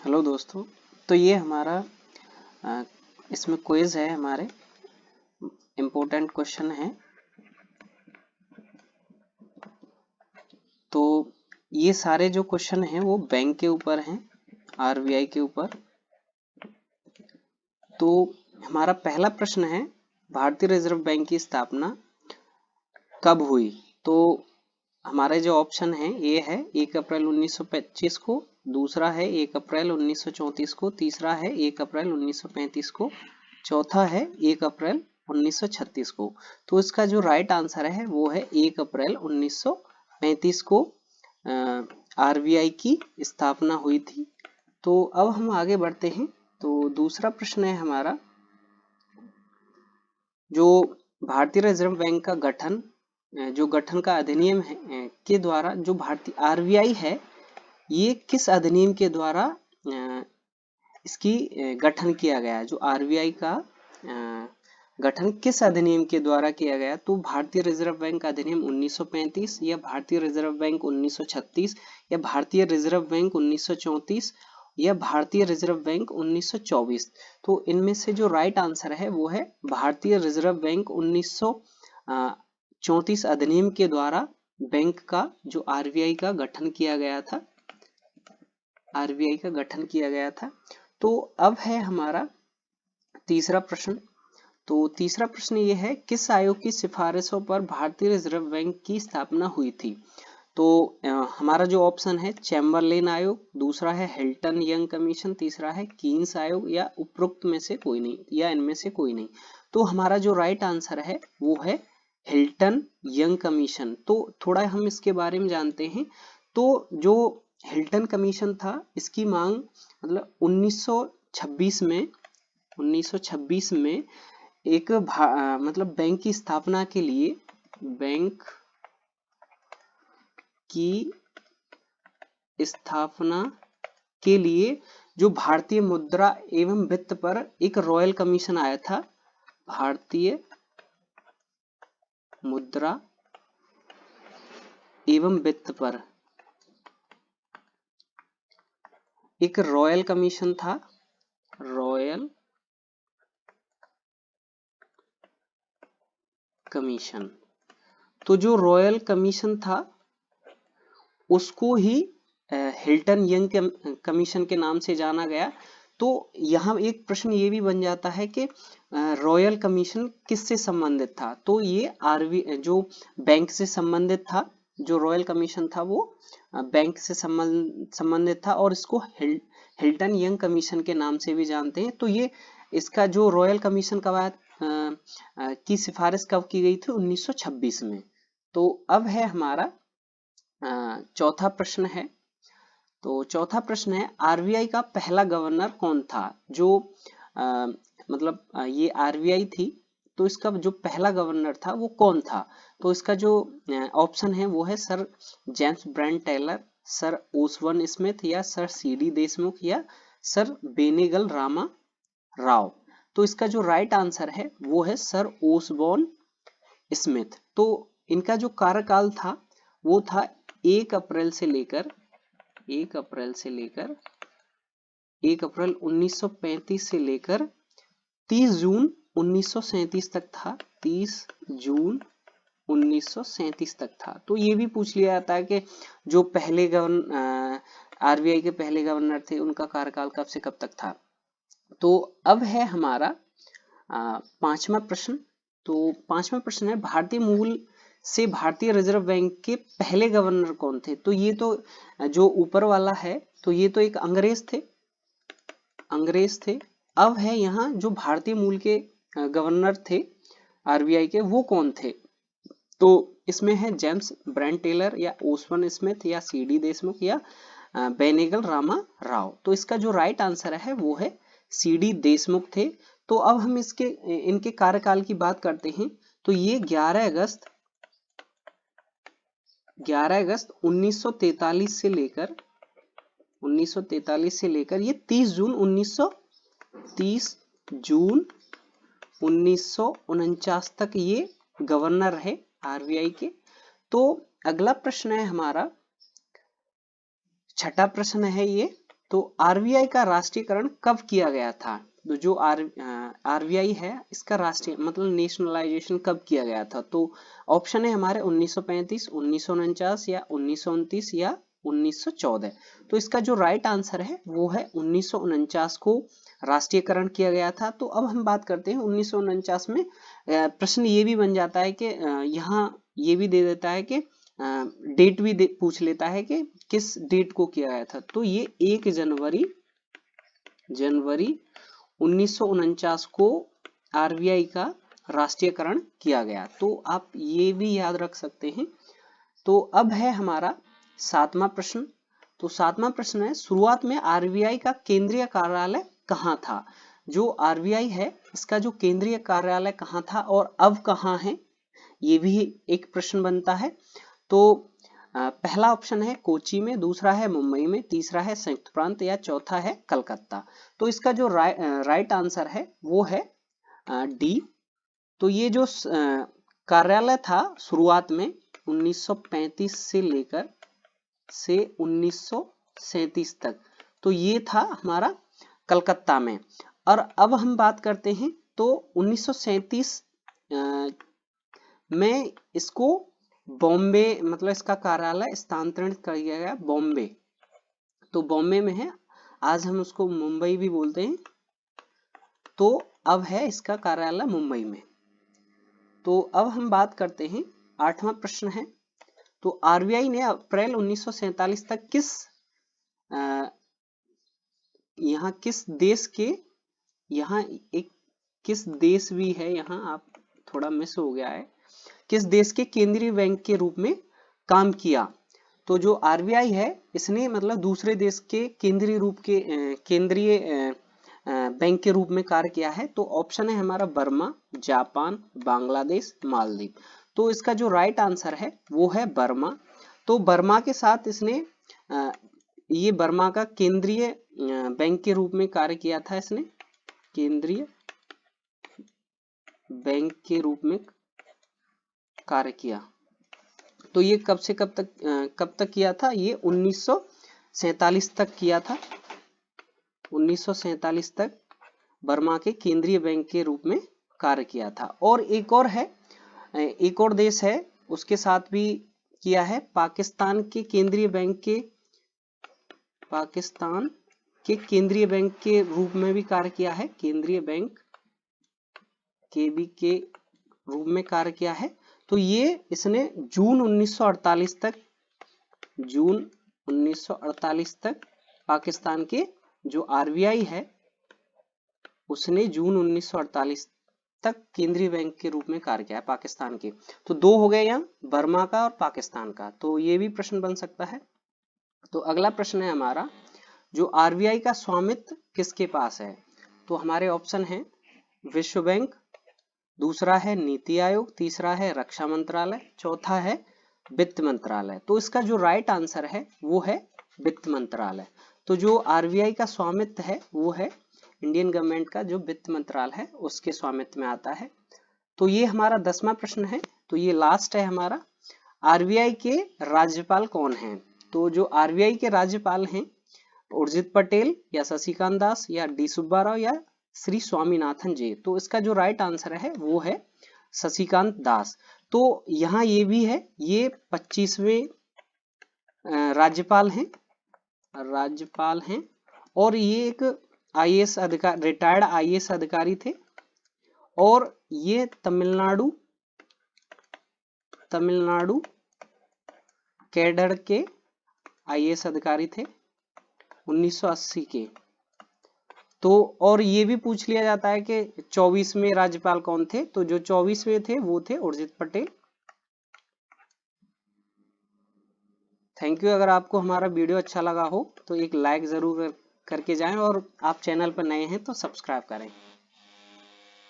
Hello दोस्तों। तो ये हमारा इसमें क्विज है, हमारे इम्पोर्टेंट क्वेश्चन है। तो ये सारे जो क्वेश्चन हैं वो बैंक के ऊपर हैं, आरबीआई के ऊपर। तो हमारा पहला प्रश्न है, भारतीय रिजर्व बैंक की स्थापना कब हुई? तो हमारे जो ऑप्शन है ये है 1 अप्रैल 1925 को, दूसरा है 1 अप्रैल 1934 को, तीसरा है 1 अप्रैल 1935 को, चौथा है 1 अप्रैल 1936 को। तो इसका जो राइट आंसर है वो है 1 अप्रैल 1935 को आरबीआई की स्थापना हुई थी। तो अब हम आगे बढ़ते हैं। तो दूसरा प्रश्न है हमारा, जो भारतीय रिजर्व बैंक का गठन, जो गठन का अधिनियम है के द्वारा, जो भारतीय आरबीआई है, ये किस अधिनियम के द्वारा इसकी गठन किया गया? जो आरबीआई का गठन किस अधिनियम के द्वारा किया गया? तो भारतीय रिजर्व बैंक अधिनियम 1935, या भारतीय रिजर्व बैंक 1936, या भारतीय रिजर्व बैंक 1934, या भारतीय रिजर्व बैंक 1924। तो इनमें से जो राइट आंसर है वो है भारतीय रिजर्व बैंक 1934 अधिनियम के द्वारा बैंक का, जो आरबीआई का गठन किया गया था, आरबीआई का गठन किया गया था। तो अब है हमारा तीसरा प्रश्न। तो तीसरा प्रश्न ये है, किस आयोग की सिफारिशों पर भारतीय रिजर्व बैंक की स्थापना हुई थी? तो हमारा जो ऑप्शन है, चैम्बरलेन आयोग, दूसरा है हिल्टन यंग कमीशन, तीसरा है कीन्स आयोग, या उपरोक्त में से कोई नहीं, या इनमें से कोई नहीं। तो हमारा जो राइट आंसर है वो है हिल्टन यंग कमीशन। तो थोड़ा हम इसके बारे में जानते हैं। तो जो हिल्टन कमीशन था, इसकी मांग मतलब 1926 में एक मतलब बैंक की स्थापना के लिए, बैंक की स्थापना के लिए जो भारतीय मुद्रा एवं वित्त पर एक रॉयल कमीशन आया था, भारतीय मुद्रा एवं वित्त पर एक रॉयल कमीशन था, रॉयल कमीशन। तो जो रॉयल कमीशन था उसको ही हिल्टन यंग कमीशन के नाम से जाना गया। तो यहाँ एक प्रश्न ये भी बन जाता है कि रॉयल कमीशन किससे संबंधित था? तो ये जो बैंक से संबंधित था। जो रॉयल कमीशन था वो बैंक से संबंधित था, और इसको हिल्टन यंग कमीशन के नाम से भी जानते हैं। तो ये इसका जो रॉयल कमीशन कब की सिफारिश कब की गई थी? 1926 में। तो अब है हमारा चौथा प्रश्न है। तो चौथा प्रश्न है, आरबीआई का पहला गवर्नर कौन था? जो ये आरबीआई थी, तो इसका जो पहला गवर्नर था वो कौन था? तो इसका जो ऑप्शन है वो है sir James brand Taylor, sir Osborne Smith, या सर सीडी देशमुख, या सर बेनेगल रामा राव। तो इसका जो राइट आंसर है वो है सर ओसबोर्न स्मिथ। तो इनका जो कार्यकाल था वो था 1 अप्रैल 1935 से लेकर 30 जून 1937 तक था। 30 जून 1937 तक था। तो ये भी पूछ लिया जाता है कि जो पहले आरबीआई के पहले गवर्नर थे उनका कार्यकाल कब से कब तक था। तो अब है हमारा पांचवा प्रश्न। तो पांचवा प्रश्न है, भारतीय मूल से भारतीय रिजर्व बैंक के पहले गवर्नर कौन थे? तो ये तो जो ऊपर वाला है, तो ये तो एक अंग्रेज थे। अब है यहाँ जो भारतीय मूल के गवर्नर थे आरबीआई के, वो कौन थे? तो इसमें है जेम्स ब्रांड टेलर, या ओसबोर्न स्मिथ, या सीडी देशमुख, या बेनेगल रामा राव। तो इसका जो राइट आंसर है वो है सीडी देशमुख थे। तो अब हम इनके कार्यकाल की बात करते हैं। तो ये 11 अगस्त 1943 से लेकर ये 30 जून 1949 तक ये गवर्नर है आरबीआई के। तो अगला प्रश्न है हमारा, छठा प्रश्न है ये, तो आरबीआई का राष्ट्रीयकरण कब किया गया था? तो जो आरबीआई है इसका राष्ट्रीय मतलब नेशनलाइजेशन कब किया गया था? तो ऑप्शन है हमारे 1935, 1949 या 1929 या 1914। तो इसका जो राइट आंसर है वो है 1949 को राष्ट्रीयकरण किया गया था। तो अब हम बात करते हैं 1949 में। प्रश्न ये भी बन जाता है कि यहाँ ये भी दे देता है कि डेट भी पूछ लेता है कि किस डेट को किया गया था। तो ये 1 जनवरी 1949 को आरबीआई का राष्ट्रीयकरण किया गया। तो आप ये भी याद रख सकते हैं। तो अब है हमारा 7वां प्रश्न। तो 7वां प्रश्न है, शुरुआत में आरबीआई का केंद्रीय कार्यालय कहाँ था? जो आरबीआई है इसका जो केंद्रीय कार्यालय कहाँ था और अब कहाँ है, ये भी एक प्रश्न बनता है। तो पहला ऑप्शन है कोची में, दूसरा है मुंबई में, तीसरा है संयुक्त प्रांत या चौथा है कलकत्ता। तो इसका जो राइट आंसर है वो है डी। तो ये जो कार्यालय था शुरुआत में 1935 से लेकर 1937 तक, तो ये था हमारा कलकत्ता में। और अब हम बात करते हैं तो 1937 में इसको बॉम्बे मतलब इसका कार्यालय स्थानांतरित कर दिया गया बॉम्बे। तो बॉम्बे में है, आज हम उसको मुंबई भी बोलते हैं। तो अब है इसका कार्यालय मुंबई में। तो अब हम बात करते हैं 8वां प्रश्न है। तो आरबीआई ने अप्रैल 1947 तक यहाँ किस देश के, यहाँ एक किस देश भी है, यहाँ आप थोड़ा मिस हो गया है, किस देश के केंद्रीय बैंक के रूप में काम किया? तो जो आरबीआई है इसने मतलब दूसरे देश के केंद्रीय बैंक के रूप में कार्य किया है। तो ऑप्शन है हमारा बर्मा, जापान, बांग्लादेश, मालदीव। तो इसका जो राइट आंसर है वो है बर्मा। तो बर्मा के साथ इसने ये बर्मा का केंद्रीय बैंक के रूप में कार्य किया था। इसने केंद्रीय बैंक के रूप में कार्य किया। तो ये कब से कब तक किया था? ये 1947 तक किया था। 1947 तक बर्मा के केंद्रीय बैंक के रूप में कार्य किया था। और एक और है, एक और देश है उसके साथ भी किया है, पाकिस्तान के केंद्रीय बैंक के रूप में भी कार्य किया है, केंद्रीय बैंक के रूप में कार्य किया है। तो ये इसने जून 1948 तक पाकिस्तान के जो आरबीआई है उसने जून 1948 तक केंद्रीय बैंक के रूप में कार्य किया है पाकिस्तान के। तो 2 हो गए यहाँ, बर्मा का और पाकिस्तान का। तो ये भी प्रश्न बन सकता है। तो अगला प्रश्न है हमारा, जो आरबीआई का स्वामित्व किसके पास है? तो हमारे ऑप्शन है विश्व बैंक, दूसरा है नीति आयोग, तीसरा है रक्षा मंत्रालय, चौथा है वित्त मंत्रालय। तो इसका जो राइट आंसर है वो है वित्त मंत्रालय। तो जो आरबीआई का स्वामित्व है वो है इंडियन गवर्नमेंट का जो वित्त मंत्रालय है उसके स्वामित्व में आता है। तो ये हमारा 10वां प्रश्न है। तो ये लास्ट है हमारा, आरबीआई के राज्यपाल कौन हैं? तो जो आरबीआई के राज्यपाल हैं उर्जित पटेल या शशिकांत दास या डी सुब्बा राव या श्री स्वामीनाथन जी। तो इसका जो राइट आंसर है वो है शशिकांत दास। तो यहाँ ये भी है, ये 25वें राज्यपाल हैं और ये एक आईएएस अधिकारी, रिटायर्ड आईएएस अधिकारी थे। और ये तमिलनाडु कैडर के आईएएस अधिकारी थे 1980 के। तो और ये भी पूछ लिया जाता है कि 24वें राज्यपाल कौन थे? तो जो 24वें थे वो थे उर्जित पटेल। Thank you. अगर आपको हमारा वीडियो अच्छा लगा हो तो एक लाइक जरूर करके जाएं और आप चैनल पर नए हैं तो सब्सक्राइब करें।